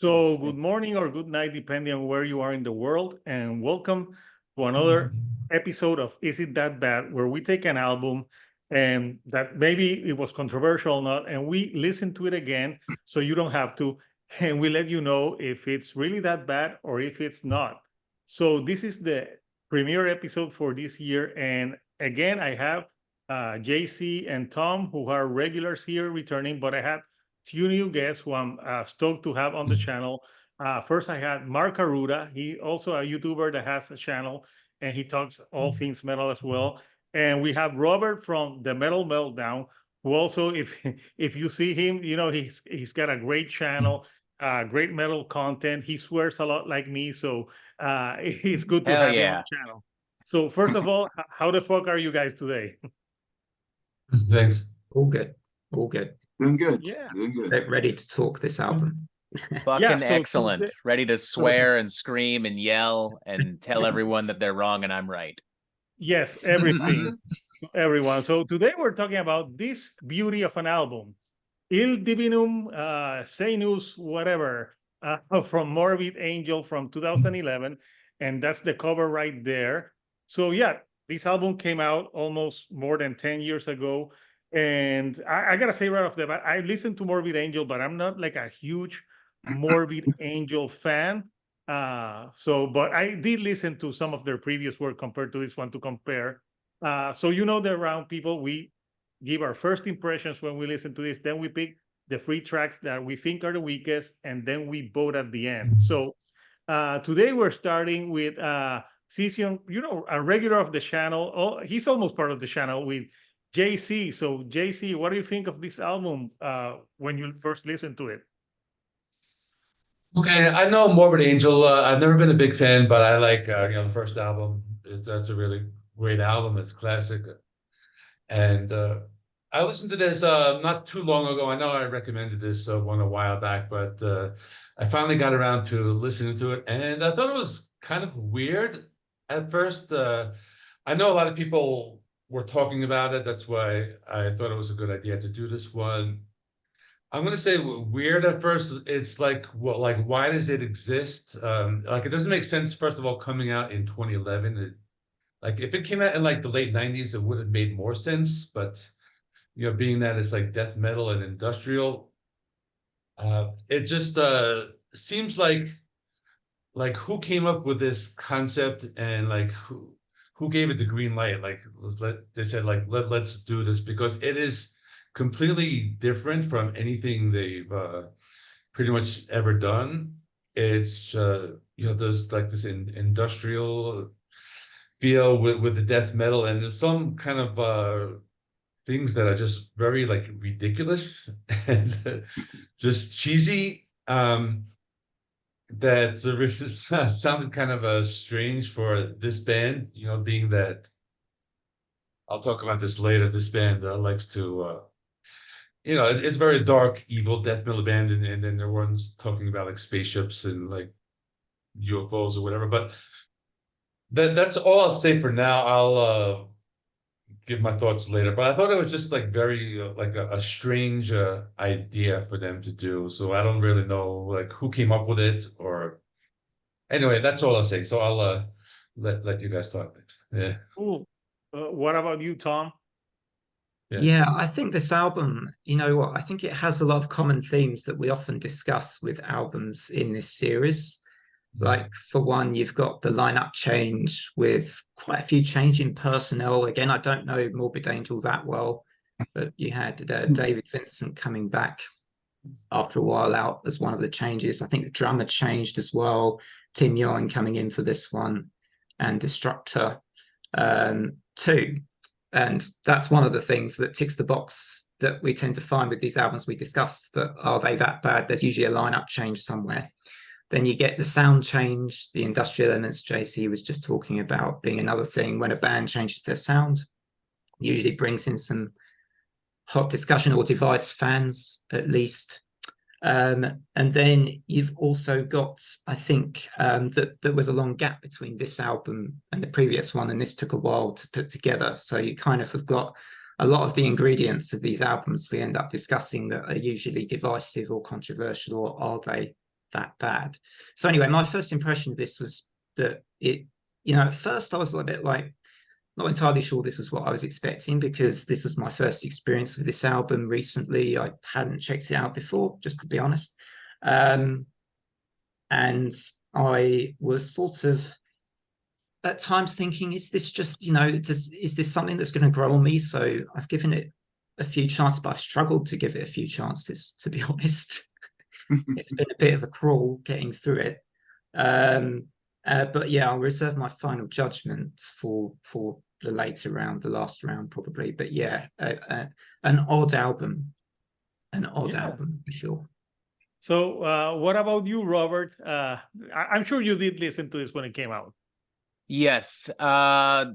So, good morning or good night, depending on where you are in the world, and welcome to another episode of Is It That Bad, where we take an album and that maybe it was controversial or not, and we listen to it again so you don't have to, and we let you know if it's really that bad or if it's not. So, this is the premiere episode for this year, and again, I have JC and Tom, who are regulars here returning, but I have few new guests who I'm stoked to have on the channel. First, I had Mark Aruda. He also a YouTuber that has a channel, and he talks all things metal as well. And we have Robert from the Metal Meltdown, who also, if if you see him, you know he's got a great channel, great metal content. He swears a lot like me, so it's good to Hell have him on yeah. the channel. So first of all, how the fuck are you guys today? Thanks. All good. All good. Doing good. Yeah. Doing good. Ready to talk this album. Fucking so excellent. today- Ready to swear and scream and yell and tell everyone that they're wrong and I'm right. Yes, everything to everyone. So today we're talking about this beauty of an album, Il Divinum, Insanus, whatever, from Morbid Angel from 2011, and that's the cover right there. So yeah, this album came out almost more than 10 years ago, and I gotta say right off the bat, I listened to Morbid Angel, but I'm not like a huge Morbid Angel fan. But I did listen to some of their previous work compared to this one to compare. So you know the round, people, we give our first impressions when we listen to this, then we pick the three tracks that we think are the weakest, and then we vote at the end. So today we're starting with Cision, you know, a regular of the channel. Oh, he's almost part of the channel with JC. So JC, what do you think of this album when you first listened to it? Okay, I know Morbid Angel. I've never been a big fan, but I like the first album. That's a really great album. It's classic, and I listened to this not too long ago. I know I recommended this one a while back, but I finally got around to listening to it, and I thought it was kind of weird at first. I know a lot of people were talking about it. That's why I thought it was a good idea to do this one. I'm gonna say weird at first. It's like, well, like why does it exist? Like it doesn't make sense. First of all, coming out in 2011, like if it came out in like the late 90s, it would have made more sense. But being that it's like death metal and industrial, it just seems like who came up with this concept and like who gave it the green light? Like they said like let's do this because it is completely different from anything they've pretty much ever done. It's there's like this industrial feel with the death metal, and there's some kind of things that are just very like ridiculous and just cheesy. That sounded kind of strange for this band, being that I'll talk about this later. This band likes to it's very dark, evil death metal band, and then everyone's talking about like spaceships and like UFOs or whatever. But that's all I'll say for now. I'll give my thoughts later. But I thought it was just like very like a strange idea for them to do. So I don't really know like who came up with it or anyway. That's all I'll say. So I'll let you guys talk next. Yeah. Cool. What about you, Tom? Yeah, I think this album, you know what, I think it has a lot of common themes that we often discuss with albums in this series. Like, for one, you've got the lineup change with quite a few change in personnel. Again, I don't know Morbid Angel that well, but you had David Vincent coming back after a while out as one of the changes. I think the drummer changed as well. Tim Young coming in for this one, and Destructor too. And that's one of the things that ticks the box that we tend to find with these albums we discussed, that are they that bad? There's usually a lineup change somewhere. Then you get the sound change, the industrial elements JC was just talking about being another thing. When a band changes their sound, usually brings in some hot discussion or divides fans at least. And then you've also got, I think, that there was a long gap between this album and the previous one, and this took a while to put together. So you kind of have got a lot of the ingredients of these albums we end up discussing that are usually divisive or controversial, or are they that bad. So anyway, my first impression of this was that it, at first I was a bit like, not entirely sure this was what I was expecting, because this was my first experience with this album recently. I hadn't checked it out before, just to be honest. And I was sort of at times thinking, is this just, is this something that's going to grow on me? So I've given it a few chances, but I've struggled to give it a few chances, to be honest. It's been a bit of a crawl getting through it. But yeah, I'll reserve my final judgment for the later round, the last round probably. But yeah, an odd album for sure. So what about you, Robert? I'm sure you did listen to this when it came out. Yes, I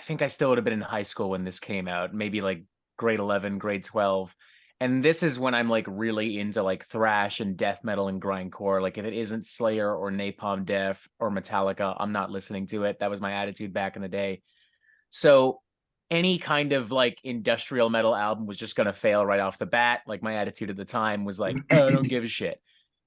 think I still would have been in high school when this came out, maybe like grade 11, grade 12. And this is when I'm like really into like thrash and death metal and grindcore. Like if it isn't Slayer or Napalm Death or Metallica, I'm not listening to it. That was my attitude back in the day. So any kind of like industrial metal album was just going to fail right off the bat. Like my attitude at the time was like, oh, I don't give a shit.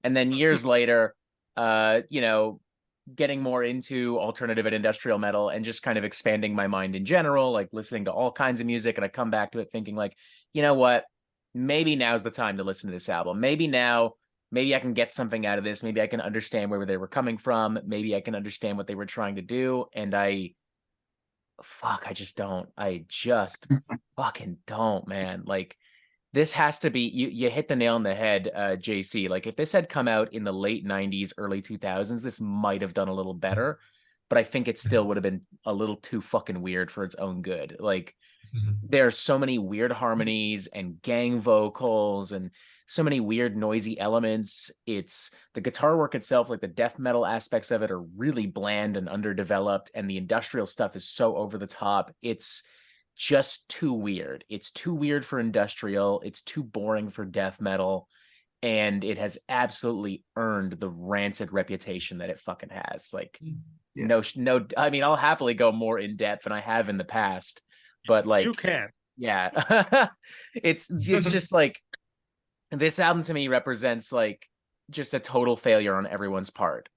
And then years later, getting more into alternative and industrial metal and just kind of expanding my mind in general, like listening to all kinds of music. And I come back to it thinking like, you know what? Maybe now's the time to listen to this album. Maybe I can get something out of this. Maybe I can understand where they were coming from. Maybe I can understand what they were trying to do. And I just don't. I just fucking don't, man. Like this has to be, you hit the nail on the head, JC. Like if this had come out in the late 90s, early 2000s, this might have done a little better, but I think it still would have been a little too fucking weird for its own good. Like there are so many weird harmonies and gang vocals and so many weird noisy elements. It's the guitar work itself, like the death metal aspects of it are really bland and underdeveloped, and the industrial stuff is so over the top. It's just too weird. It's too weird for industrial. It's too boring for death metal. And it has absolutely earned the rancid reputation that it fucking has. Like, no, I mean, I'll happily go more in depth than I have in the past, but like, you can. Yeah. it's just like, this album to me represents like just a total failure on everyone's part.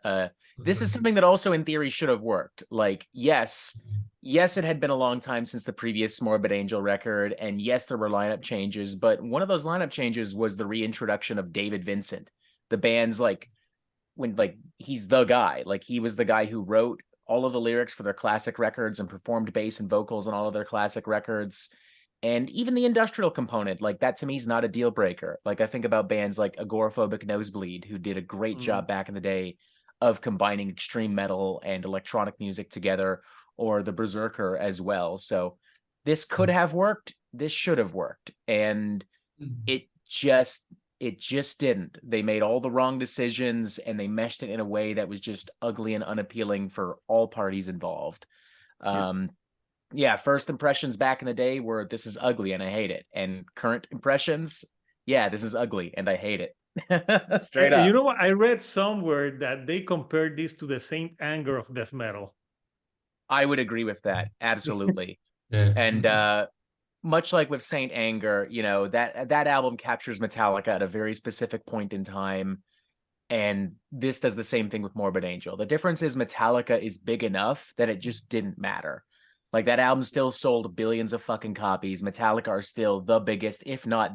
This is something that also in theory should have worked. Like, yes, it had been a long time since the previous Morbid Angel record, and yes, there were lineup changes, but one of those lineup changes was the reintroduction of David Vincent. The band's like, when like he's the guy, like he was the guy who wrote all of the lyrics for their classic records and performed bass and vocals on all of their classic records. And even the industrial component, like that to me is not a deal breaker. Like I think about bands like Agoraphobic Nosebleed, who did a great job back in the day of combining extreme metal and electronic music together, or the Berserker as well. So this could have worked. This should have worked. And it just didn't. They made all the wrong decisions and they meshed it in a way that was just ugly and unappealing for all parties involved. First impressions back in the day were this is ugly and I hate it. And current impressions, this is ugly and I hate it. Straight up. You know what? I read somewhere that they compared this to the Saint Anger of death metal. I would agree with that. Absolutely. And much like with Saint Anger, that album captures Metallica at a very specific point in time. And this does the same thing with Morbid Angel. The difference is Metallica is big enough that it just didn't matter. Like that album still sold billions of fucking copies. Metallica are still the biggest, if not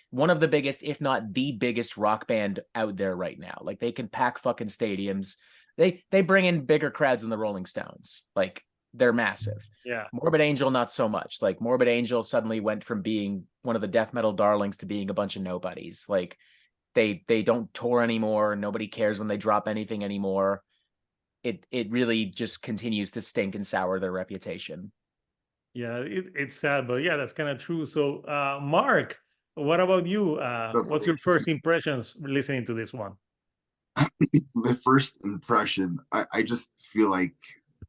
one of the biggest, if not the biggest rock band out there right now. Like they can pack fucking stadiums. They bring in bigger crowds than the Rolling Stones. Like they're massive. Yeah. Morbid Angel, not so much. Like Morbid Angel suddenly went from being one of the death metal darlings to being a bunch of nobodies. Like they don't tour anymore. Nobody cares when they drop anything anymore. It really just continues to stink and sour their reputation. Yeah, it's sad, but yeah, that's kind of true. So, Mark, what about you? What's your first impressions listening to this one? The first impression, I just feel like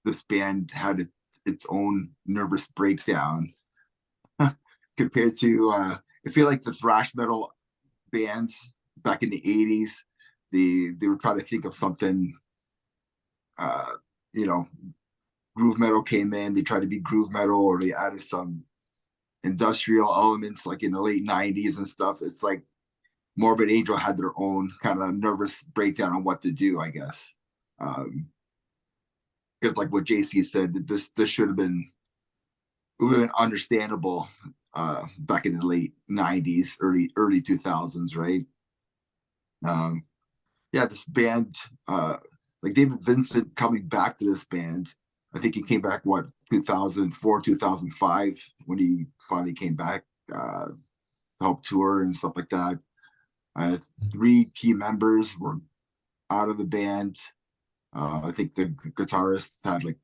this band had its own nervous breakdown compared to, I feel like the thrash metal bands back in the 80s, they were trying to think of something, groove metal came in, they tried to be groove metal, or they added some industrial elements like in the late 90s and stuff. It's like Morbid Angel had their own kind of nervous breakdown on what to do, I guess. Because like what JC said, this should have been, it would have been understandable back in the late 90s, early 2000s, right? Yeah, this band, like David Vincent coming back to this band, I think he came back, what, 2004, 2005, when he finally came back to help tour and stuff like that. 3 key members were out of the band. I think the guitarist had like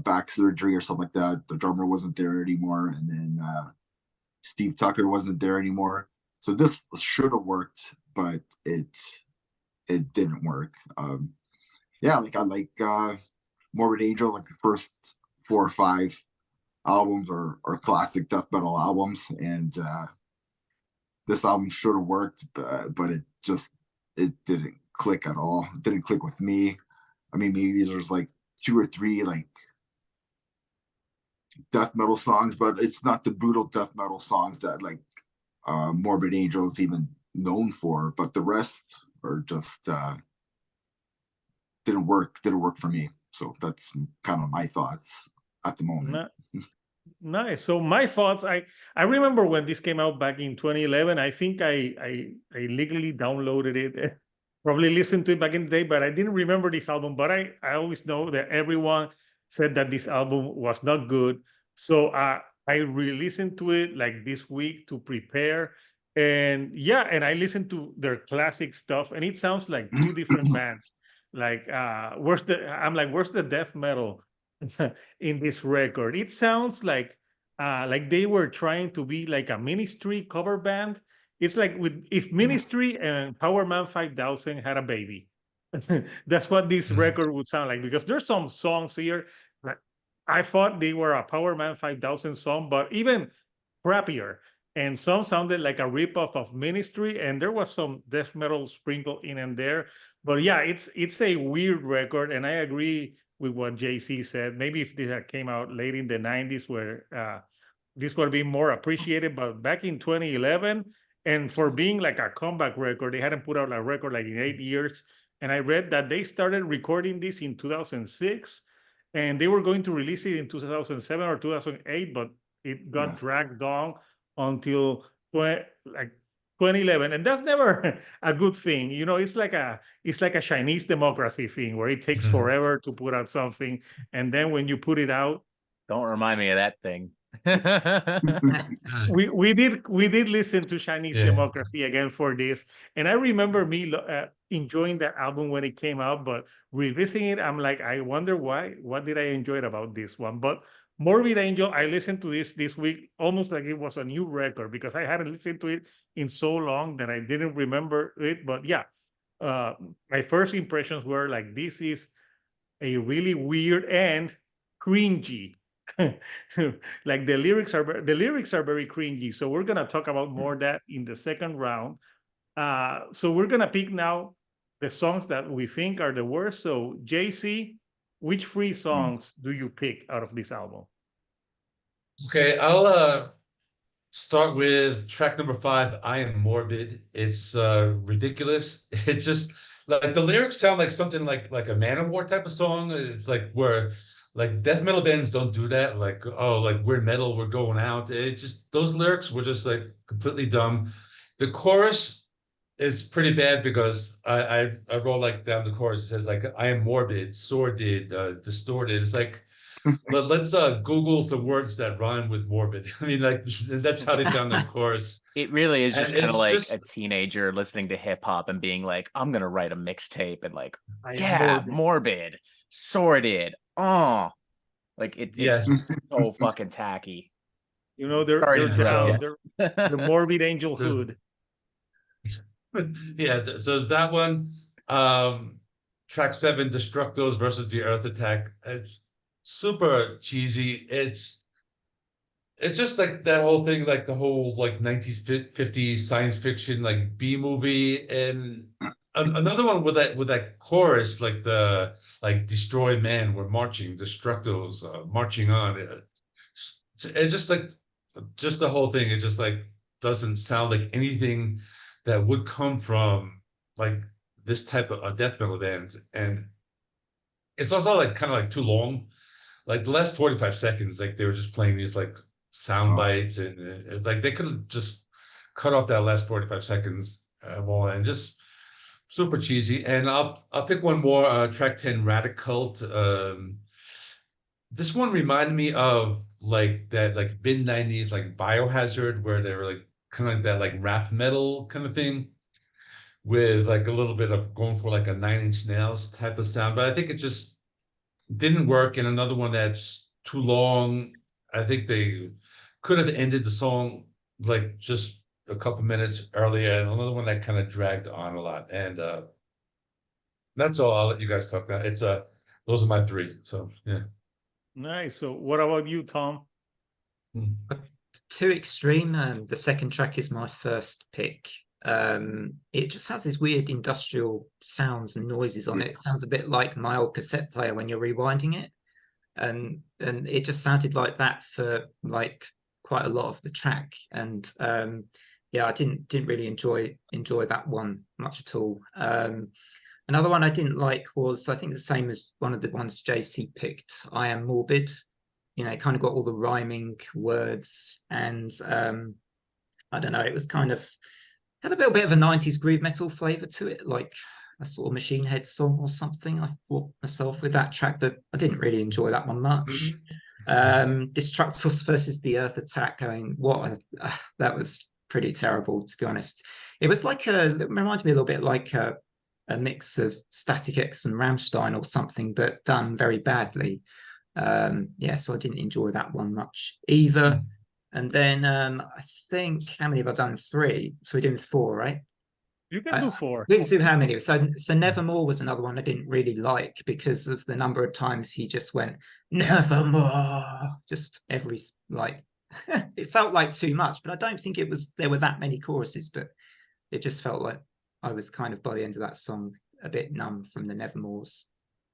back surgery or something like that. The drummer wasn't there anymore. And then Steve Tucker wasn't there anymore. So this should have worked, but it didn't work. Yeah, like I like Morbid Angel, like the first 4 or 5 albums are classic death metal albums, and this album should have worked, but it didn't click at all. It didn't click with me. I mean, maybe there's like 2 or 3 like death metal songs, but it's not the brutal death metal songs that like Morbid Angel is even known for. But the rest are just didn't work for me. So that's kind of my thoughts at the moment. Nice. So my thoughts, I remember when this came out back in 2011. I think I legally downloaded it, probably listened to it back in the day, but I didn't remember this album. But I always know that everyone said that this album was not good. So I re-listened to it like this week to prepare. And yeah, and I listened to their classic stuff, and it sounds like 2 different bands. Like where's the death metal in this record? It sounds like they were trying to be like a Ministry cover band. It's like if Ministry and Power Man 5000 had a baby. That's what this record would sound like, because there's some songs here that I thought they were a Power Man 5000 song, but even crappier. And some sounded like a ripoff of Ministry, and there was some death metal sprinkled in and there. But yeah, it's a weird record, and I agree with what JC said. Maybe if this had came out late in the 90s, where this would be more appreciated, but back in 2011, and for being like a comeback record, they hadn't put out a record like in 8 years. And I read that they started recording this in 2006, and they were going to release it in 2007 or 2008, but it got dragged on until like 2011, and that's never a good thing. You know, it's like a Chinese democracy thing where it takes forever to put out something, and then when you put it out, don't remind me of that thing. we did listen to Chinese democracy again for this, and I remember me enjoying that album when it came out, but revisiting it, I'm like, I wonder what did I enjoy about this one. But Morbid Angel, I listened to this week almost like it was a new record, because I hadn't listened to it in so long that I didn't remember it. But yeah, my first impressions were like, this is a really weird and cringy. Like the lyrics are very cringy. So we're gonna talk about more of that in the second round. So we're gonna pick now the songs that we think are the worst. So JC, which 3 songs do you pick out of this album? Okay, I'll start with track number 5, I Am Morbid. It's ridiculous. It's just like the lyrics sound like something like a Manowar type of song. It's like where like death metal bands don't do that. Like, oh, like we're metal, we're going out. It just, those lyrics were just like completely dumb. The chorus is pretty bad, because I wrote like down the chorus. It says like, I am morbid, sordid, distorted. It's like, let's Google some words that rhyme with morbid. I mean, like that's how they found the chorus. It really is just kind of like just a teenager listening to hip hop and being like, I'm gonna write a mixtape, and like, Morbid. morbid, sordid. Oh, like it's so fucking tacky. You know, they're the Morbid Angel hood. Yeah, so is that one. Track 7, Destructos versus the Earth Attack. It's super cheesy. It's just like that whole thing, like the whole like 90s 50s science fiction like B movie. And another one with that chorus, like the destroy man, we're marching, Destructos marching on. It's just like the whole thing, it just like doesn't sound like anything that would come from like this type of death metal bands, and it's also like kind of like too long. Like the last 45 seconds, like they were just playing these like sound bites, and like they could have just cut off that last 45 seconds and just super cheesy. And I'll pick one more, track 10, Radicult. This one reminded me of like that like mid-90s like Biohazard, where they were like kind of like that like rap metal kind of thing, with like a little bit of going for like a Nine Inch Nails type of sound. But I think it just didn't work. And another one that's too long. I think they could have ended the song like just a couple minutes earlier. And another one that kind of dragged on a lot. And that's all. I'll let you guys talk about. It's those are my three. So yeah. Nice. So what about you, Tom? Too extreme. The second track is my first pick. It just has these weird industrial sounds and noises on it. It sounds a bit like my old cassette player when you're rewinding it, and it just sounded like that for like quite a lot of the track. And yeah, I didn't really enjoy that one much at all. Another one I didn't like was, I think, the same as one of the ones JC picked, I Am Morbid. You know, it kind of got all the rhyming words, and I don't know, it was kind of had a little bit of a 90s groove metal flavor to it, like a sort of Machine Head song or something. I thought myself with that track, but I didn't really enjoy that one much. Destructus versus the Earth Attack, I mean, that was pretty terrible, to be honest. It was like it reminded me a little bit like a mix of Static X and Rammstein or something, but done very badly. Yeah, so I didn't enjoy that one much either. And then I think, how many have I done? 3. So we're doing 4, right? You can do 4. We can do how many? So Nevermore was another one I didn't really like because of the number of times he just went Nevermore, just every like it felt like too much, but I don't think there were that many choruses, but it just felt like I was kind of by the end of that song a bit numb from the Nevermores.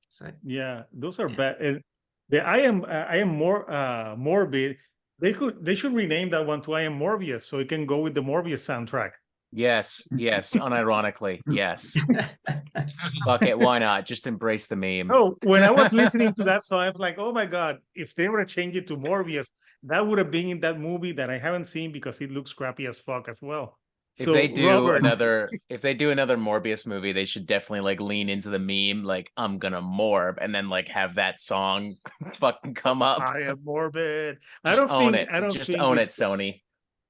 So yeah, those are bad. And the I am more Morbid. They should rename that one to I Am Morbius, so it can go with the Morbius soundtrack. Yes, unironically, yes. Fuck it, why not? Just embrace the meme. Oh, when I was listening to that song, I was like, oh my God, if they were to change it to Morbius, that would have been in that movie that I haven't seen because it looks crappy as fuck as well. If So, they do Robert, another Morbius movie, they should definitely like lean into the meme, like I'm gonna morb, and then like have that song fucking come up. I Am Morbid. Just own it, Sony.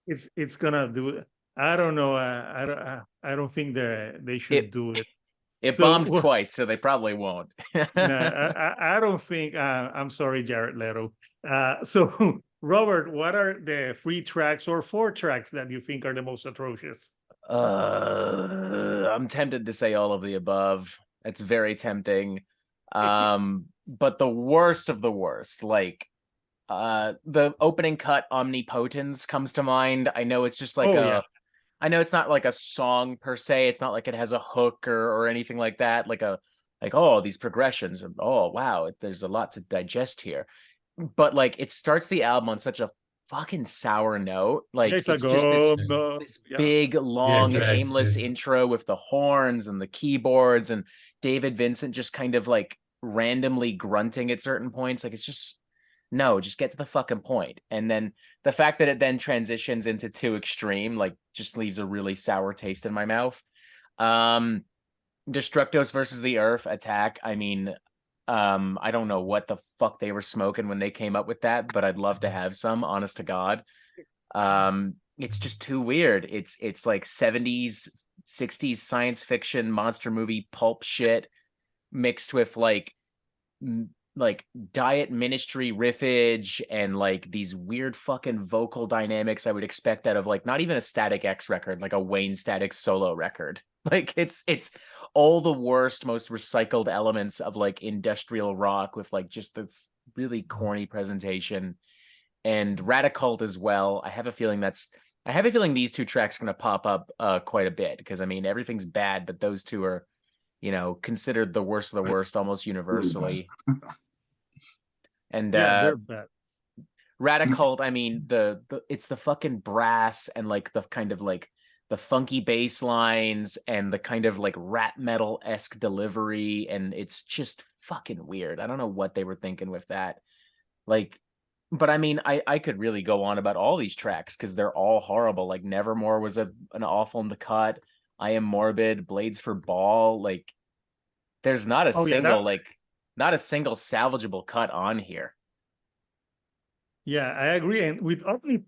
It's gonna do it. I don't know. I don't think they should do it. It bombed twice, so they probably won't. No, I don't think. I'm sorry, Jared Leto. So, Robert, what are the 3 tracks or 4 tracks that you think are the most atrocious? I'm tempted to say all of the above. It's very tempting. But the worst of the worst, like the opening cut Omnipotence comes to mind. I know it's just like I know it's not like a song per se. It's not like it has a hook or anything like that. Like oh, these progressions. Oh, wow. There's a lot to digest here. But like it starts the album on such a fucking sour note. Like it's just this big, long, aimless intro with the horns and the keyboards and David Vincent just kind of like randomly grunting at certain points. Like it's just no, just get to the fucking point. And then the fact that it then transitions into Too Extreme, like just leaves a really sour taste in my mouth. Destructos versus the Earth Attack. I mean, I don't know what the fuck they were smoking when they came up with that, but I'd love to have some, honest to God. It's just too weird. It's like 70s, 60s science fiction monster movie pulp shit mixed with like Diet Ministry riffage and like these weird fucking vocal dynamics I would expect out of like not even a Static X record, like a Wayne Static solo record. Like it's all the worst, most recycled elements of like industrial rock with like just this really corny presentation. And Radicult as well. I have a feeling these 2 tracks are going to pop up quite a bit because I mean everything's bad, but those 2 are, you know, considered the worst of the worst almost universally. And they're bad. Radicult, I mean, the it's the fucking brass and like the kind of like the funky bass lines and the kind of like rap metal-esque delivery, and it's just fucking weird. I don't know what they were thinking with that. Like, but I mean, I could really go on about all these tracks because they're all horrible. Like Nevermore was an awful one to cut. I Am Morbid, Blades for Ball. Like, there's not a Oh yeah, single not a single salvageable cut on here. yeah, I agree. And with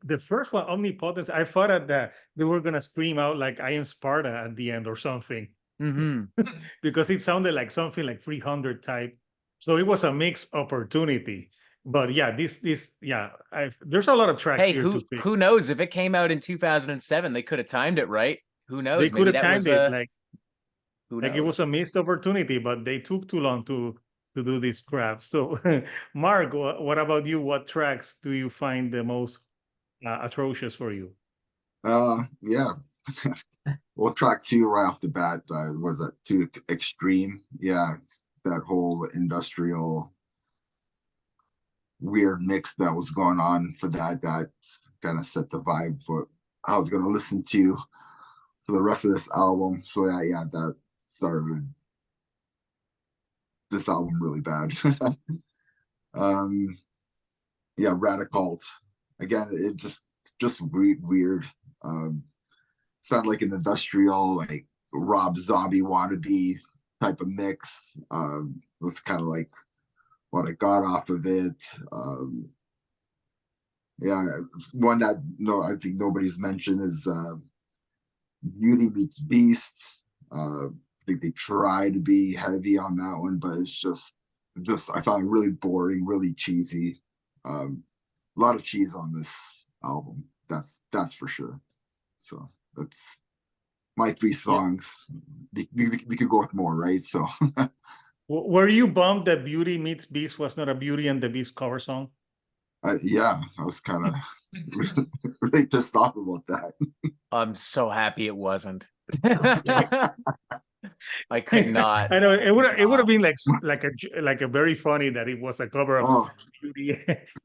the first one, Omnipotence, I thought that they were gonna scream out like "I am Sparta" at the end or something, because it sounded like something like 300 type. So it was a mixed opportunity. But yeah, there's a lot of tracks Hey, here to pick. who knows if it came out in 2007, they could have timed it right. Who knows? They could Maybe have that timed was it who like it was knows? a missed opportunity, but they took too long to do this crap. So, Mark, what about you? What tracks do you find the most atrocious for you? Yeah. Well, track 2 right off the bat, was that too extreme? Yeah, it's that whole industrial weird mix that was going on for that kind of set the vibe for I was gonna listen to for the rest of this album. So yeah, that started this album really bad. Yeah, Radicult. Again, it just weird. Sounded like an industrial, like Rob Zombie wannabe type of mix. That's kind of like what I got off of it. Yeah, one that I think nobody's mentioned is Beauty Meets Beast. I think they try to be heavy on that one, but it's just I found it really boring, really cheesy. A lot of cheese on this album. That's for sure. So that's my 3 songs. We could go with more, right? So Were you bummed that Beauty Meets Beast was not a Beauty and the Beast cover song? yeah, I was kind of really pissed off about that. I'm so happy it wasn't. I could not. I know it would have been like a very funny that it was a cover of Oh, Beauty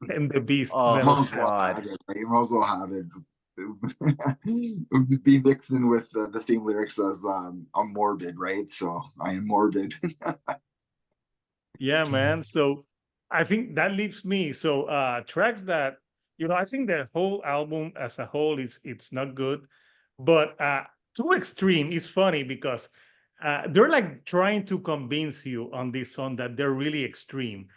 and the Beast. Oh, metal might as song. well God. have it. You might as well have it. Be mixing with the same lyrics as I'm morbid, right? So I am morbid. Yeah, man. So I think that leaves me. So tracks that, I think the whole album as a whole it's not good, but Too Extreme is funny because they're like trying to convince you on this song that they're really extreme.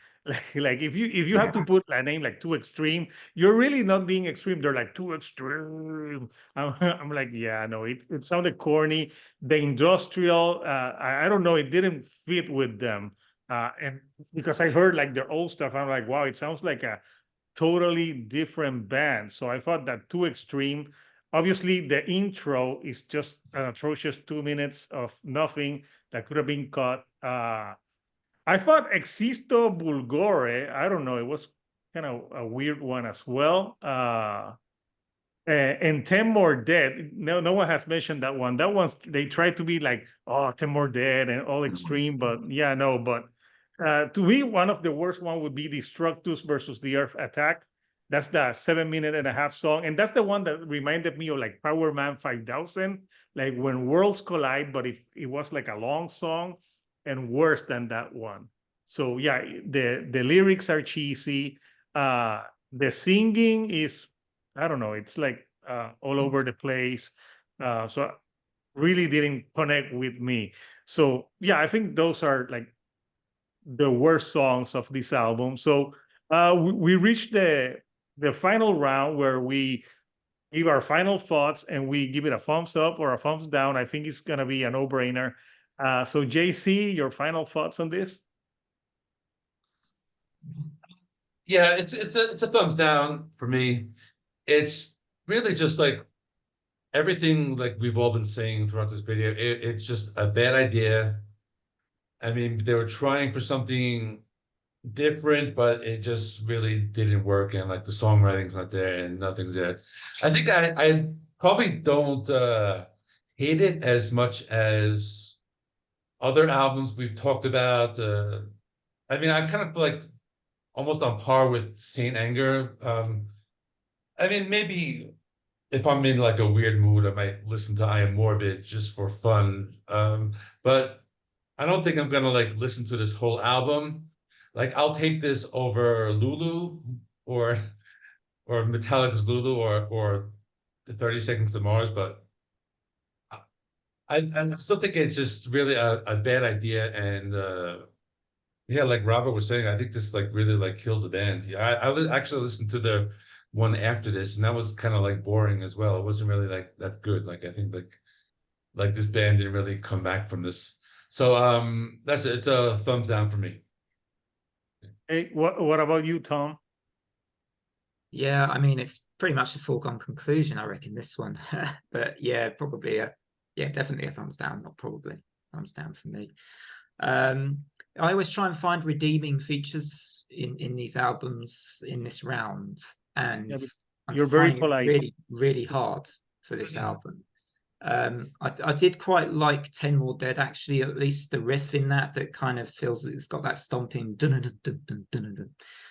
Like if you have to Yeah. put a name like Too Extreme, you're really not being extreme. They're like Too Extreme. I'm like, yeah, no, it sounded corny. The industrial, I don't know, it didn't fit with them. And because I heard like their old stuff, I'm like, wow, it sounds like a totally different band. So I thought that Too Extreme. Obviously, the intro is just an atrocious 2 minutes of nothing that could have been cut. I thought Existo Bulgore, I don't know, it was kind of a weird one as well. And 10 More Dead, no one has mentioned that one. That one's, they try to be like, oh, 10 More Dead and all extreme, but yeah, no, but to me, one of the worst one would be Destructus versus the Earth Attack. That's the 7.5 minute song. And that's the one that reminded me of like Power Man 5000, like when worlds collide, but if it was like a long song and worse than that one. So yeah, the lyrics are cheesy. The singing is, I don't know, it's like all over the place. So really didn't connect with me. So yeah, I think those are like the worst songs of this album. So we reached the final round where we give our final thoughts and we give it a thumbs up or a thumbs down. I think it's gonna be a no-brainer. So JC, your final thoughts on this? Yeah, it's a thumbs down for me. It's really just like everything like we've all been saying throughout this video. It's just a bad idea. I mean, they were trying for something different, but it just really didn't work. And like the songwriting's not there and nothing's there. I think I probably don't hate it as much as other albums we've talked about. I mean, I kind of feel like almost on par with Saint Anger. I mean, maybe if I'm in like a weird mood, I might listen to I Am Morbid just for fun. But I don't think I'm gonna like listen to this whole album. Like I'll take this over Lulu or Metallica's Lulu or the 30 Seconds to Mars, but I still think it's just really a bad idea. And yeah, like Robert was saying, I think this like really like killed the band. Yeah, actually listened to the one after this, and that was kind of like boring as well. It wasn't really like that good. Like I think like this band didn't really come back from this. So that's it. It's a thumbs down for me. Hey, what about you, Tom? Yeah, I mean, it's pretty much a foregone conclusion, I reckon, this one. But yeah, probably definitely a thumbs down, not probably. Thumbs down for me. I always try and find redeeming features in these albums in this round, and Yeah, I'm you're very finding it polite. really, really hard for this album. I did quite like 10 More Dead, actually, at least the riff in that kind of feels it's got that stomping. Dun, dun, dun, dun, dun, dun.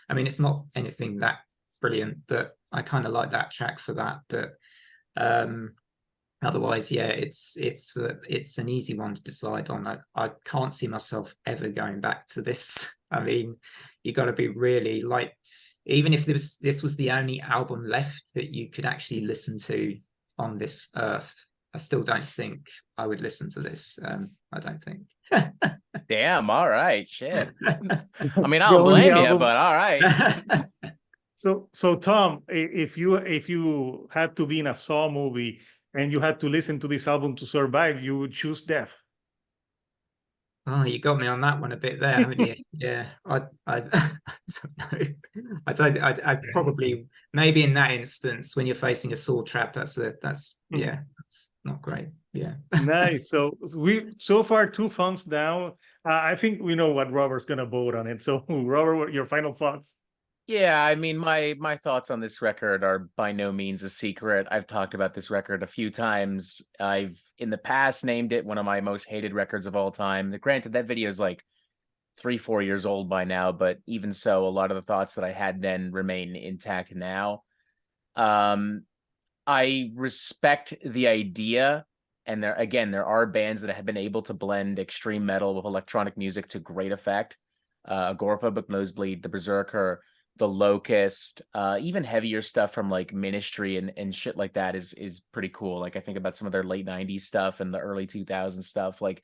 I mean, it's not anything that brilliant, but I kind of like that track for that. But otherwise, yeah, it's an easy one to decide on. I can't see myself ever going back to this. I mean, you got to be really like, even if this was the only album left that you could actually listen to on this earth, I still don't think I would listen to this. I don't think. Damn, all right, shit. I mean, The I'll only blame you, album- but all right. So Tom, if you had to be in a Saw movie and you had to listen to this album to survive, you would choose death. Oh, you got me on that one a bit there, haven't you? Yeah, I don't know. I probably, maybe in that instance when you're facing a saw trap, that's not great. Yeah. Nice. So so far 2 thumbs down. I think we know what Robert's gonna vote on it. So Robert, what your final thoughts? Yeah, I mean, my thoughts on this record are by no means a secret. I've talked about this record a few times. I've in the past named it one of my most hated records of all time. Granted, that video is like 3-4 years old by now, but even so, a lot of the thoughts that I had then remain intact now. I respect the idea, and there are bands that have been able to blend extreme metal with electronic music to great effect. Agoraphobic Nosebleed, the Berserker, the Locust, even heavier stuff from like Ministry and shit like that is pretty cool. Like I think about some of their late 90s stuff and the early 2000s stuff. Like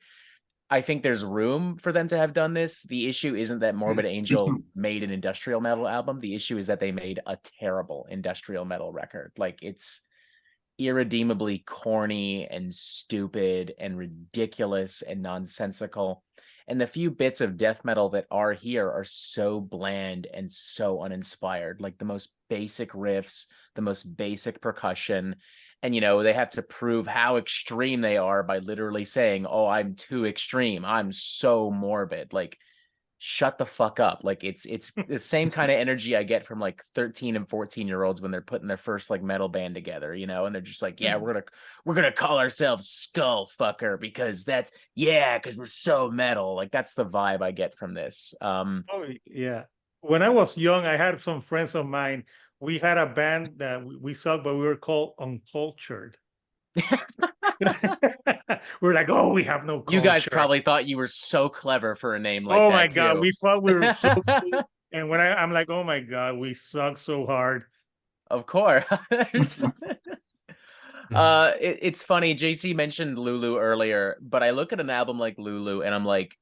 I think there's room for them to have done this. The issue isn't that Morbid Angel made an industrial metal album. The issue is that they made a terrible industrial metal record. Like it's irredeemably corny and stupid and ridiculous and nonsensical. And the few bits of death metal that are here are so bland and so uninspired, like the most basic riffs, the most basic percussion. And, they have to prove how extreme they are by literally saying, oh, I'm too extreme. I'm so morbid. Like, shut the fuck up. Like it's the same kind of energy I get from like 13 and 14-year-olds when they're putting their first like metal band together, and they're just like, yeah, we're gonna call ourselves Skull Fucker because we're so metal. Like that's the vibe I get from this. Oh yeah. When I was young, I had some friends of mine. We had a band that we sucked, but we were called Uncultured. We're like, oh, we have no culture. You guys probably thought you were so clever for a name like oh that. my god, too. we thought we were so cool. And when I'm like, oh my god, we suck so hard. Of course. It's funny. JC mentioned Lulu earlier, but I look at an album like Lulu and I'm like,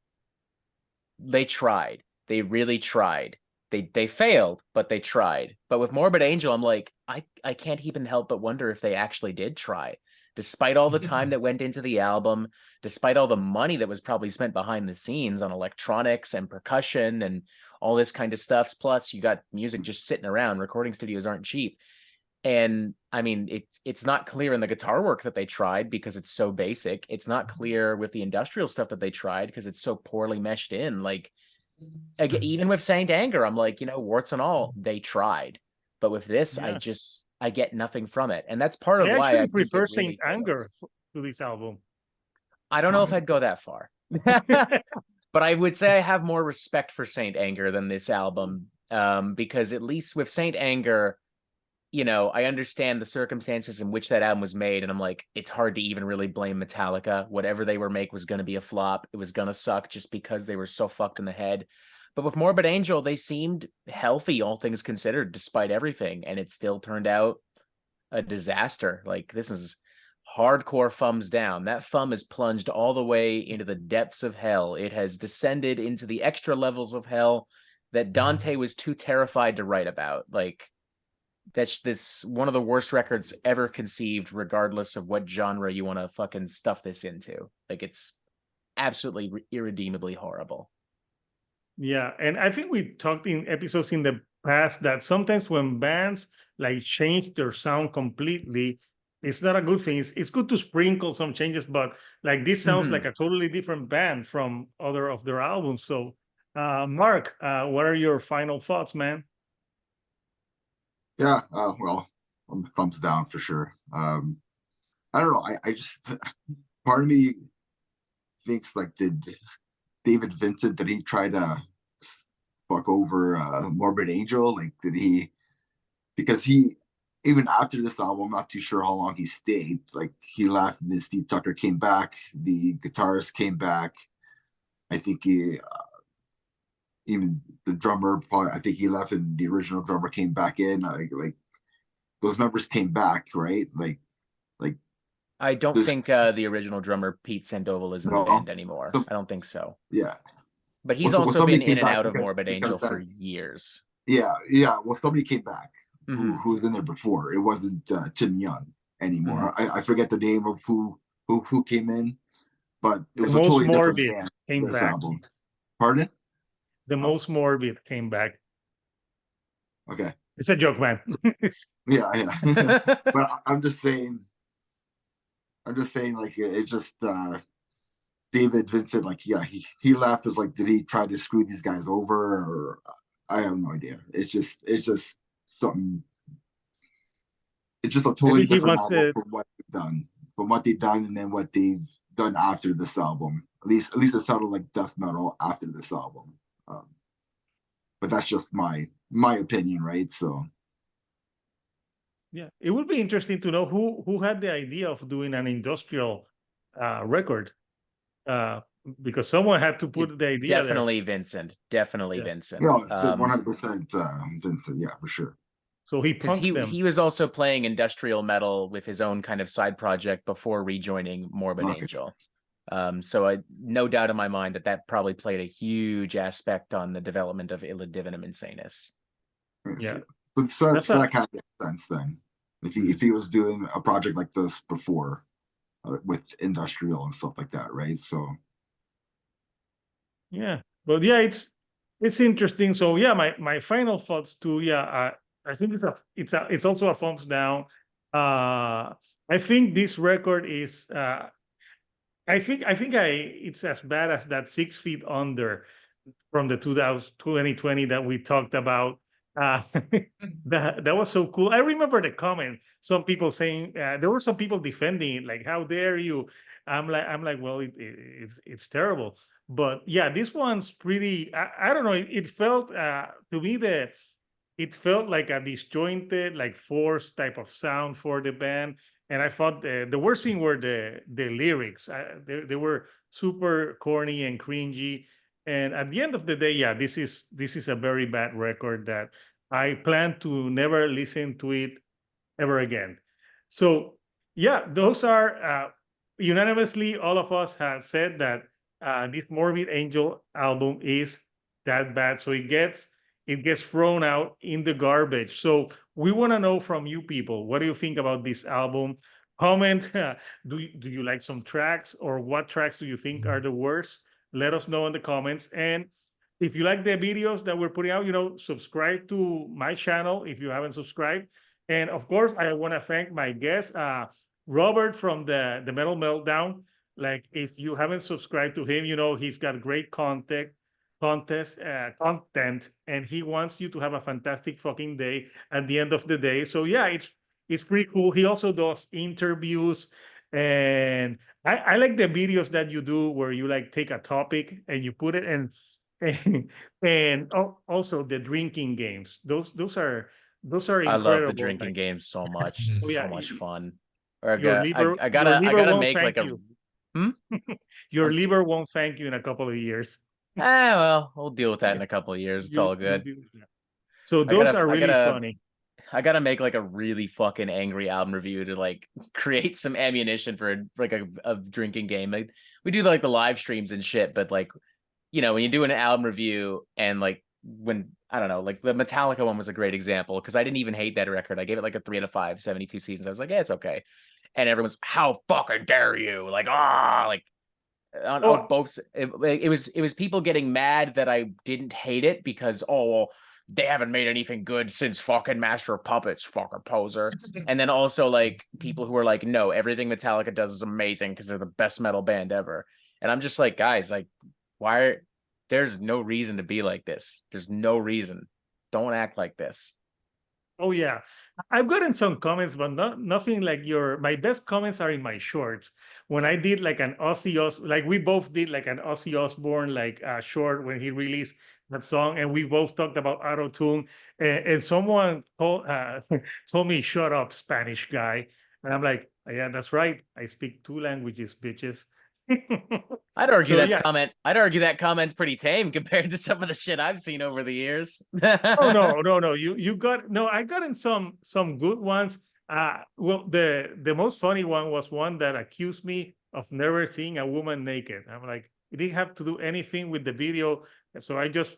they tried. They really tried. They failed, but they tried. But with Morbid Angel, I'm like, I can't even help but wonder if they actually did try. Despite all the time that went into the album, despite all the money that was probably spent behind the scenes on electronics and percussion and all this kind of stuff. Plus, you got music just sitting around. Recording studios aren't cheap. And I mean, it's not clear in the guitar work that they tried because it's so basic. It's not clear with the industrial stuff that they tried because it's so poorly meshed in. Like, again, even with Saint Anger, I'm like, warts and all, they tried. But with this, Yeah. I get nothing from it. And that's part of I why actually I prefer think it really Saint Anger fails. to this album. I don't know if I'd go that far. But I would say I have more respect for Saint Anger than this album. Because at least with Saint Anger, you know, I understand the circumstances in which that album was made, and I'm like, it's hard to even really blame Metallica. Whatever they were make was going to be a flop. It was going to suck just because they were so fucked in the head. But with Morbid Angel, they seemed healthy, all things considered, despite everything, and it still turned out a disaster. Like, this is hardcore thumbs down. That thumb is plunged all the way into the depths of hell. It has descended into the extra levels of hell that Dante was too terrified to write about. Like, that's this one of the worst records ever conceived, regardless of what genre you want to fucking stuff this into. Like, it's absolutely irredeemably horrible. Yeah, and I think we talked in episodes in the past that sometimes when bands like change their sound completely, it's not a good thing. It's good to sprinkle some changes, but like this sounds like a totally different band from other of their albums. So, Mark, what are your final thoughts, man? Yeah, well, thumbs down for sure. I don't know. I just part of me thinks like, did David Vincent, did he try to fuck over Morbid Angel? Like, did he? Because he, even after this album, I'm not too sure how long he stayed. Like, he left, and then Steve Tucker came back. The guitarist came back. I think he, even the drummer, probably, I think he left, and the original drummer came back in. Like those members came back, right? Like I don't think the original drummer Pete Sandoval is in the band anymore. I don't think so. Yeah, but he's also been in and out of Morbid Angel for years. Yeah. Well, somebody came back who was in there before. It wasn't Tim Young anymore. I forget the name of who came in, but it was a totally different band. Came back. Album. Pardon? The Most Morbid came back. Okay. It's a joke, man. yeah. But I'm just saying, like, it just David Vincent, like, yeah, he left as like, did he try to screw these guys over, or I have no idea. It's just something. It's just a totally different album from what they've done, and then what they've done after this album. At least it sounded like death metal after this album. But that's just my opinion, right? So. Yeah, it would be interesting to know who had the idea of doing an industrial record, because someone had to put the idea. Definitely there. Vincent. Definitely Vincent. Yeah, 100% Vincent. Yeah, for sure. So he was also playing industrial metal with his own kind of side project before rejoining Morbid Angel. So no doubt in my mind that probably played a huge aspect on the development of Illud Divinum Insanus. Yeah. So that kind of makes sense then. If he was doing a project like this before, with industrial and stuff like that, right? So. Yeah, but yeah, it's interesting. So yeah, my final thoughts too. Yeah, I think it's also a thumbs down. I think this record is. I think it's as bad as that 6 Feet Under from the 2020 that we talked about. That was so cool. I remember the comment. Some people saying there were some people defending it, like, "How dare you?" I'm like, well, it's terrible. But yeah, this one's pretty. I don't know. It felt to me it felt like a disjointed, like forced type of sound for the band. And I thought the worst thing were the lyrics. They were super corny and cringy. And at the end of the day, yeah, this is a very bad record that I plan to never listen to it ever again. So yeah, those are unanimously, all of us have said that this Morbid Angel album is that bad. So it gets thrown out in the garbage. So we want to know from you people, what do you think about this album? Comment, do you like some tracks, or what tracks do you think are the worst? Let us know in the comments. And if you like the videos that we're putting out, subscribe to my channel if you haven't subscribed. And of course, I want to thank my guest, Robert from the Metal Meltdown. Like, if you haven't subscribed to him, he's got great content, and he wants you to have a fantastic fucking day at the end of the day. So yeah, it's pretty cool. He also does interviews, and I like the videos that you do where you like take a topic and you put it and also the drinking games. Those are Those are I incredible. love the drinking games so much. It's Oh, yeah, so much fun. Or your liver, I your gotta liver won't make thank like a you. Hmm? Your I'm s- liver won't thank you in a couple of years. well, we'll deal with that in a couple of years. It's all You'll good. be, yeah. So those are really funny. I gotta make like a really fucking angry album review to like create some ammunition for like a drinking game. Like we do like the live streams and shit, but like, you know, when you do an album review and like when I don't know, like the Metallica one was a great example because I didn't even hate that record. I gave it like a 3 out of 5, 72 seasons. I was like, yeah, it's okay. And everyone's, how fucking dare you? Like, like on Oh, both. It was people getting mad that I didn't hate it because well, they haven't made anything good since fucking Master of Puppets, fucking poser. And then also like people who are like, no, everything Metallica does is amazing because they're the best metal band ever. And I'm just like, guys, like, why? There's no reason to be like this. There's no reason. Don't act like this. oh yeah, I've gotten some comments, but nothing like my best comments are in my shorts. When I did like an like we both did like an Ozzy Osbourne like short when he released that song, and we both talked about auto tune, and someone told me, "Shut up, Spanish guy," and I'm like, "Yeah, that's right. I speak 2 languages, bitches." I'd argue So yeah, I'd argue that comment's pretty tame compared to some of the shit I've seen over the years. oh no. You got no. I got in some good ones. Well, the most funny one was one that accused me of never seeing a woman naked. I'm like, you didn't have to do anything with the video, so I just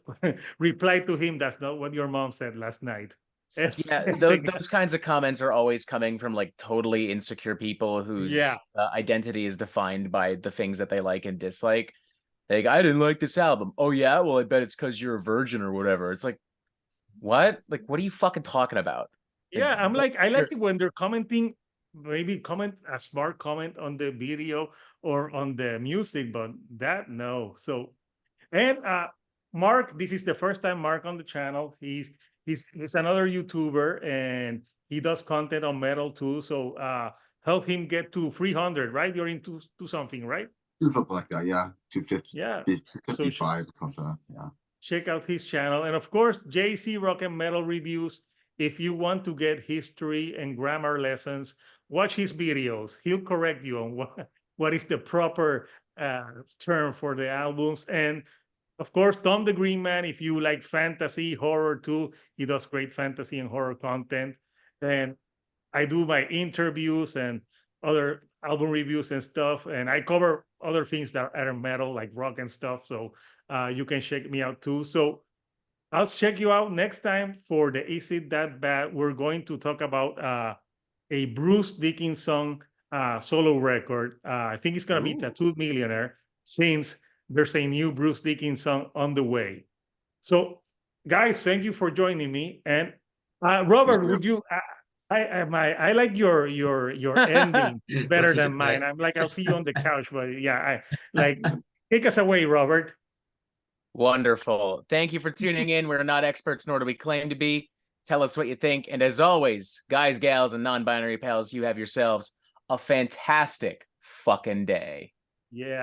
replied to him. That's not what your mom said last night. Yeah, those kinds of comments are always coming from like totally insecure people Yeah, whose identity is defined by the things that they like and dislike. Like, I didn't like this album. Oh yeah, well, I bet it's because you're a virgin or whatever. It's like, what? Like, what are you fucking talking about? Like, yeah. I'm what? like, I like it when they're commenting. Maybe comment a smart comment on the video or on the music, but that no. So and Mark, this is the first time Mark on the channel. He's another YouTuber and he does content on metal too. So help him get to 300, right? You're into to something, right? Something like that, yeah. Yeah. 255 or something. Yeah. Check out his channel. And of course, JC Rock and Metal Reviews. If you want to get history and grammar lessons, watch his videos. He'll correct you on what is the proper term for the albums. And of course, Tom the Green Man, if you like fantasy, horror too, he does great fantasy and horror content. And I do my interviews and other album reviews and stuff. And I cover other things that are metal, like rock and stuff. So you can check me out too. So I'll check you out next time for the Is It That Bad? We're going to talk about a Bruce Dickinson solo record. I think it's going to be Ooh. Tattooed Millionaire, since there's a new Bruce Dickinson on the way. So, guys, thank you for joining me. And Robert, would you? I like your ending better What's he than doing? mine. I'm like, I'll see you on the couch, but yeah, I like take us away, Robert. Wonderful. Thank you for tuning in. We're not experts, nor do we claim to be. Tell us what you think. And as always, guys, gals, and non-binary pals, you have yourselves a fantastic fucking day. Yeah.